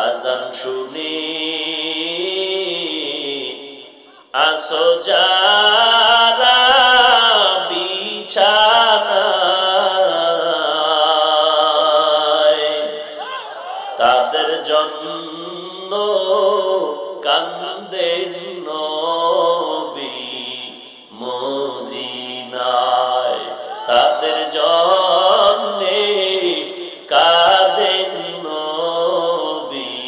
আজান শুনি আসো যারা বিছানায়, তাদের জন্য কান্দেন নবী মদিনায়, তাদের জন্যে কাঁদেন নবী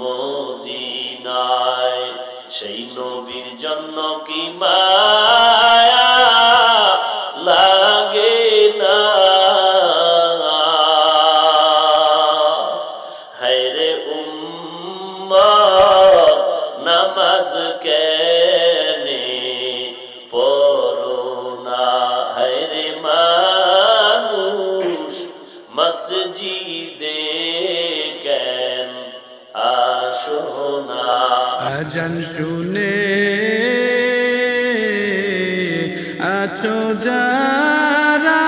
মদিনায়। সেই নবীর জন্য কি মায়া লাগে না, হায়রে উম্মত নামাজ কেনে পড়ো না, হায়রে মানুষ মসজিদে কেন আসো না। আজান শুনে আছো যারা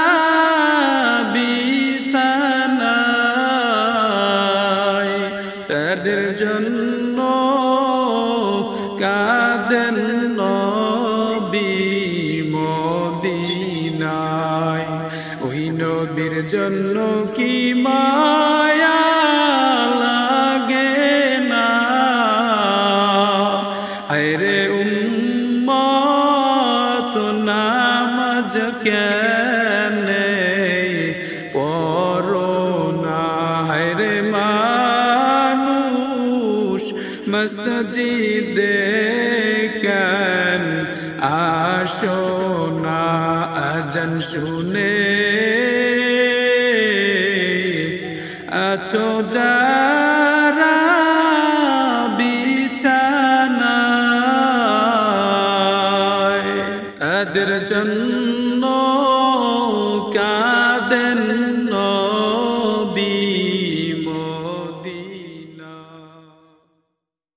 বিছানায়, তাদের জন্য কাঁদেন নবী মদিনায়। ওই নবীর জন্য কি মায়া লাগে না, হায়রে উম্মত নামাজ কেনে পড়ো না, হায়রে মানুষ মসজিদে কেন আসো না। আজান শুনে আছো যারা বিছানায়, তাদের জন্য